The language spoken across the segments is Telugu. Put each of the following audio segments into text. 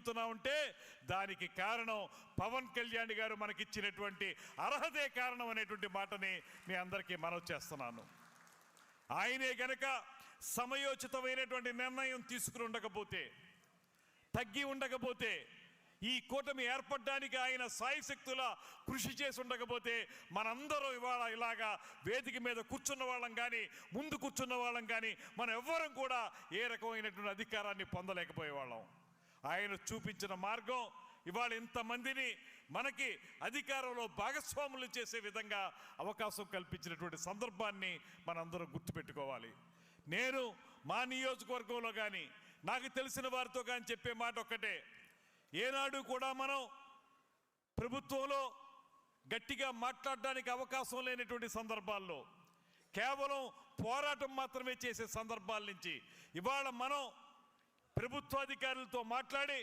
తిరుగుతున్నామంటే దానికి కారణం పవన్ కళ్యాణ్ గారు మనకిచ్చినటువంటి అర్హతే కారణం అనేటువంటి మాటని మీ అందరికీ మనవి చేస్తున్నాను. ఆయనే గనక సమయోచితమైనటువంటి నిర్ణయం తీసుకుని ఉండకపోతే, తగ్గి ఉండకపోతే, ఈ కూటమి ఏర్పడడానికి ఆయన సాయశక్తుల కృషి చేసి ఉండకపోతే మనందరం ఇవాళ ఇలాగా వేదిక మీద కూర్చున్న వాళ్ళం కానీ, ముందు కూర్చున్న వాళ్ళం కానీ, మనం ఎవ్వరం కూడా ఏ రకమైనటువంటి అధికారాన్ని పొందలేకపోయేవాళ్ళం. ఆయన చూపించిన మార్గం ఇవాళ ఇంతమందిని మనకి అధికారంలో భాగస్వాములు చేసే విధంగా అవకాశం కల్పించినటువంటి సందర్భాన్ని మనందరం గుర్తుపెట్టుకోవాలి. నేను మా నియోజకవర్గంలో కానీ నాకు తెలిసిన వారితో కానీ చెప్పే మాట ఒక్కటే, ఏనాడు కూడా మనం ప్రభుత్వంలో గట్టిగా మాట్లాడడానికి అవకాశం లేనటువంటి సందర్భాల్లో కేవలం పోరాటం మాత్రమే చేసే సందర్భాల నుంచి ఇవాళ మనం ప్రభుత్వాధికారులతో మాట్లాడి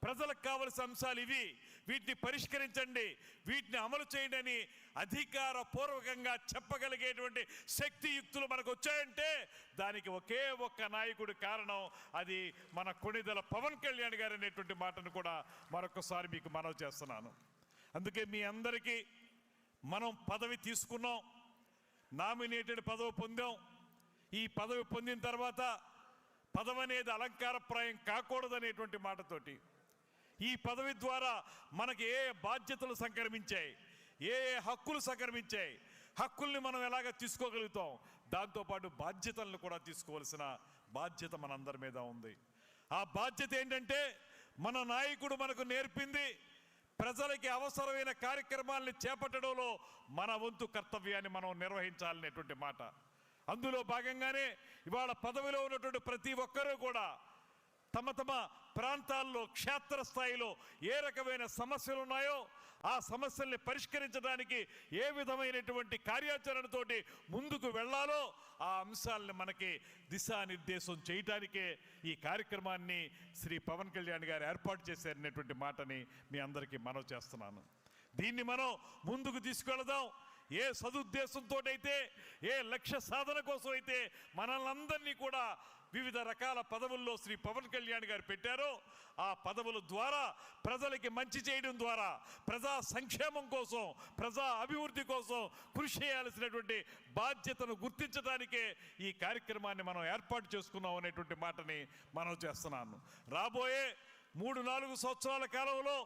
ప్రజలకు కావలసిన అంశాలు ఇవి, వీటిని పరిష్కరించండి, వీటిని అమలు చేయండి అని అధికారపూర్వకంగా చెప్పగలిగేటువంటి శక్తియుక్తులు మనకు వచ్చాయంటే దానికి ఒకే ఒక్క నాయకుడి కారణం, అది మన కొణిదెల పవన్ కళ్యాణ్ గారు అనేటువంటి మాటను కూడా మరొకసారి మీకు మనవి చేస్తున్నాను. అందుకే మీ అందరికీ మనం పదవి తీసుకున్నాం, నామినేటెడ్ పదవి పొందాం. ఈ పదవి పొందిన తర్వాత పదవి అనేది అలంకారప్రాయం కాకూడదనేటువంటి మాటతోటి ఈ పదవి ద్వారా మనకి ఏ బాధ్యతలు సంక్రమించాయి, ఏ హక్కులు సంక్రమించాయి, హక్కుల్ని మనం ఎలాగ తీసుకోగలుగుతాం, దాంతోపాటు బాధ్యతలను కూడా తీసుకోవాల్సిన బాధ్యత మనందరి మీద ఉంది. ఆ బాధ్యత ఏంటంటే మన నాయకుడు మనకు నేర్పింది ప్రజలకి అవసరమైన కార్యక్రమాలను చేపట్టడంలో మన వంతు కర్తవ్యాన్ని మనం నిర్వహించాలనేటువంటి మాట. అందులో భాగంగానే ఇవాళ పదవిలో ఉన్నటువంటి ప్రతి ఒక్కరూ కూడా తమ తమ ప్రాంతాల్లో క్షేత్రస్థాయిలో ఏ రకమైన సమస్యలు ఉన్నాయో ఆ సమస్యల్ని పరిష్కరించడానికి ఏ విధమైనటువంటి కార్యాచరణతోటి ముందుకు వెళ్ళాలో ఆ అంశాలని మనకి దిశానిర్దేశం చేయడానికే ఈ కార్యక్రమాన్ని శ్రీ పవన్ కళ్యాణ్ గారు ఏర్పాటు చేశారనేటువంటి మాటని మీ అందరికీ మనవి చేస్తున్నాను. దీన్ని మనం ముందుకు తీసుకెళదాం. ఏ సదుద్దేశంతో అయితే, ఏ లక్ష్య సాధన కోసం అయితే మనల్ని అందరినీ కూడా వివిధ రకాల పదవుల్లో శ్రీ పవన్ కళ్యాణ్ గారు పెట్టారో ఆ పదవుల ద్వారా ప్రజలకి మంచి చేయడం ద్వారా, ప్రజా సంక్షేమం కోసం, ప్రజా అభివృద్ధి కోసం కృషి చేయాల్సినటువంటి బాధ్యతను గుర్తించడానికే ఈ కార్యక్రమాన్ని మనం ఏర్పాటు చేసుకున్నాం అనేటువంటి మాటని మనం చేస్తున్నాను. రాబోయే 3-4 సంవత్సరాల కాలంలో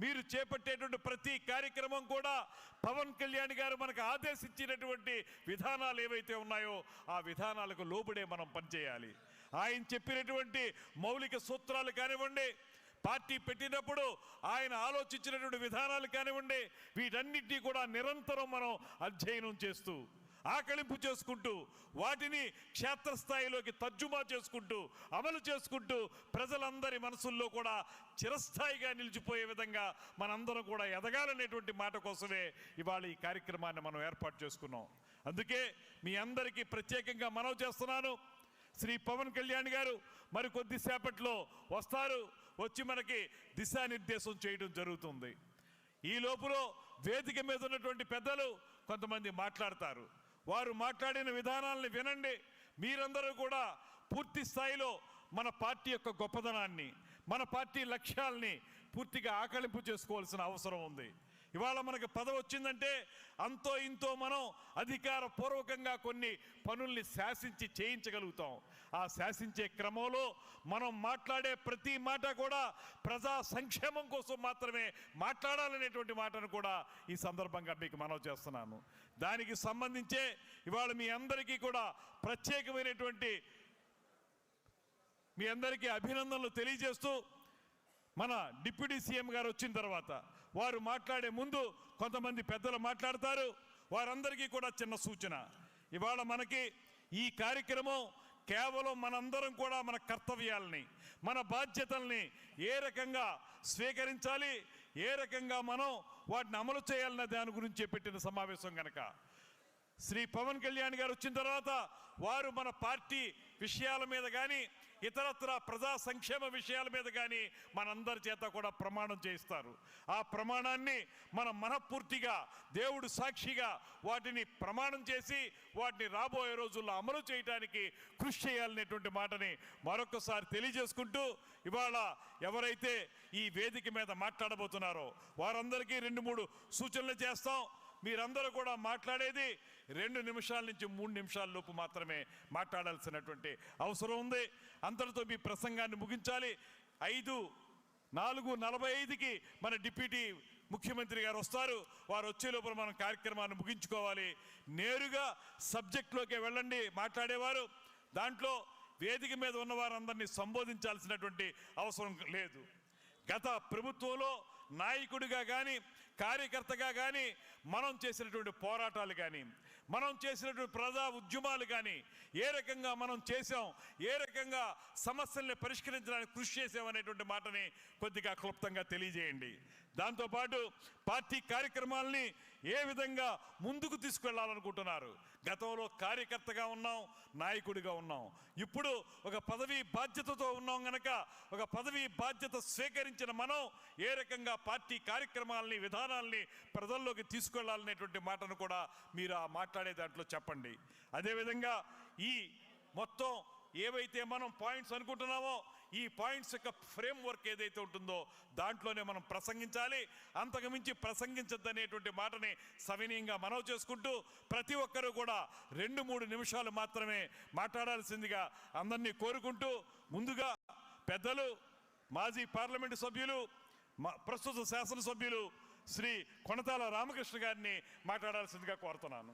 మీరు చేపట్టేటువంటి ప్రతి కార్యక్రమం కూడా పవన్ కళ్యాణ్ గారు మనకు ఆదేశించినటువంటి విధానాలు ఏవైతే ఉన్నాయో ఆ విధానాలకు లోబడే మనం పనిచేయాలి. ఆయన చెప్పినటువంటి మౌలిక సూత్రాలు కానివ్వండి, పార్టీ పెట్టినప్పుడు ఆయన ఆలోచించినటువంటి విధానాలు కానివ్వండి, వీటన్నిటినీ కూడా నిరంతరం మనం అధ్యయనం చేస్తూ, ఆకలింపు చేసుకుంటూ, వాటిని క్షేత్రస్థాయిలోకి తర్జుమా చేసుకుంటూ, అమలు చేసుకుంటూ ప్రజలందరి మనసుల్లో కూడా చిరస్థాయిగా నిలిచిపోయే విధంగా మనందరం కూడా ఎదగాలనేటువంటి మాట కోసమే ఇవాళ ఈ కార్యక్రమాన్ని మనం ఏర్పాటు చేసుకున్నాం. అందుకే మీ అందరికీ ప్రత్యేకంగా మనవి చేస్తున్నాను, శ్రీ పవన్ కళ్యాణ్ గారు మరి కొద్దిసేపట్లో వస్తారు, వచ్చి మనకి దిశానిర్దేశం చేయడం జరుగుతుంది. ఈ లోపల వేదిక మీద ఉన్నటువంటి పెద్దలు కొంతమంది మాట్లాడతారు. వారు మాట్లాడిన విధానాలను వినండి. మీరందరూ కూడా పూర్తి స్థాయిలో మన పార్టీ యొక్క గొప్పదనాన్ని, మన పార్టీ లక్ష్యాల్ని పూర్తిగా ఆకలింపు చేసుకోవాల్సిన అవసరం ఉంది. ఇవాళ మనకు పదవి వచ్చిందంటే అంతో ఇంతో మనం అధికారపూర్వకంగా కొన్ని పనుల్ని శాసించి చేయించగలుగుతాం. ఆ శాసించే క్రమంలో మనం మాట్లాడే ప్రతి మాట కూడా ప్రజా సంక్షేమం కోసం మాత్రమే మాట్లాడాలనేటువంటి మాటను కూడా ఈ సందర్భంగా మీకు మనవి చేస్తున్నాను. దానికి సంబంధించే ఇవాళ మీ అందరికీ కూడా ప్రత్యేకమైనటువంటి మీ అందరికీ అభినందనలు తెలియజేస్తూ, మన డిప్యూటీ సీఎం గారు వచ్చిన తర్వాత వారు మాట్లాడే ముందు కొంతమంది పెద్దలు మాట్లాడతారు. వారందరికీ కూడా చిన్న సూచన, ఇవాళ మనకి ఈ కార్యక్రమం కేవలం మనందరం కూడా మన కర్తవ్యాలని, మన బాధ్యతల్ని ఏ రకంగా స్వీకరించాలి, ఏ రకంగా మనం వాటిని అమలు చేయాలన్న దాని గురించి పెట్టిన సమావేశం కనుక శ్రీ పవన్ కళ్యాణ్ గారు వచ్చిన తర్వాత వారు మన పార్టీ విషయాల మీద కానీ, ఇతరత్ర ప్రజా సంక్షేమ విషయాల మీద కానీ మనందరి చేత కూడా ప్రమాణం చేయిస్తారు. ఆ ప్రమాణాన్ని మనం మనఃపూర్తిగా దేవుడు సాక్షిగా వాటిని ప్రమాణం చేసి వాటిని రాబోయే రోజుల్లో అమలు చేయడానికి కృషి చేయాలనేటువంటి మాటని మరొకసారి తెలియజేసుకుంటూ, ఇవాళ ఎవరైతే ఈ వేదిక మీద మాట్లాడబోతున్నారో వారందరికీ 2-3 సూచనలు చేస్తాం. మీరందరూ కూడా మాట్లాడేది 2 నిమిషాల నుంచి 3 నిమిషాల లోపు మాత్రమే మాట్లాడాల్సినటువంటి అవసరం ఉంది. అంతటితో మీ ప్రసంగాన్ని ముగించాలి. 5:45కి మన డిప్యూటీ ముఖ్యమంత్రి గారు వస్తారు. వారు వచ్చే లోపల మనం కార్యక్రమాన్ని ముగించుకోవాలి. నేరుగా సబ్జెక్ట్లోకి వెళ్ళండి మాట్లాడేవారు. దాంట్లో వేదిక మీద ఉన్న వారందరినీ సంబోధించాల్సినటువంటి అవసరం లేదు. గత ప్రభుత్వంలో నాయకుడిగా కానీ కార్యకర్తగా కానీ మనం చేసినటువంటి పోరాటాలు కానీ మనం చేసినటువంటి ప్రజా ఉద్యమాలు కానీ ఏ రకంగా మనం చేసాం, ఏ రకంగా సమస్యల్ని పరిష్కరించడానికి కృషి చేసామనేటువంటి మాటని కొద్దిగా క్లుప్తంగా తెలియజేయండి. దాంతోపాటు పార్టీ కార్యక్రమాలని ఏ విధంగా ముందుకు తీసుకెళ్లాలనుకుంటున్నారు. గతంలో కార్యకర్తగా ఉన్నాం, నాయకుడిగా ఉన్నాం. ఇప్పుడు ఒక పదవీ బాధ్యతతో ఉన్నాం గనక ఒక పదవీ బాధ్యత స్వీకరించిన మనం ఏ రకంగా పార్టీ కార్యక్రమాలని విధానాలని ప్రజల్లోకి తీసుకెళ్లాలనేటువంటి మాటను కూడా మీరు ఆ మాట్లాడే దాంట్లో చెప్పండి. అదేవిధంగా ఈ మొత్తం ఏవైతే మనం పాయింట్స్ అనుకుంటున్నామో ఈ పాయింట్స్ యొక్క ఫ్రేమ్వర్క్ ఏదైతే ఉంటుందో దాంట్లోనే మనం ప్రసంగించాలి. అంతకుమించి ప్రసంగించద్దనేటువంటి మాటని సవినయంగా మనవి చేసుకుంటూ ప్రతి ఒక్కరూ కూడా 2-3 నిమిషాలు మాత్రమే మాట్లాడాల్సిందిగా అందరినీ కోరుకుంటూ, ముందుగా పెద్దలు మాజీ పార్లమెంటు సభ్యులు ప్రస్తుత శాసనసభ్యులు శ్రీ కొణతాల రామకృష్ణ గారిని మాట్లాడాల్సిందిగా కోరుతున్నాను.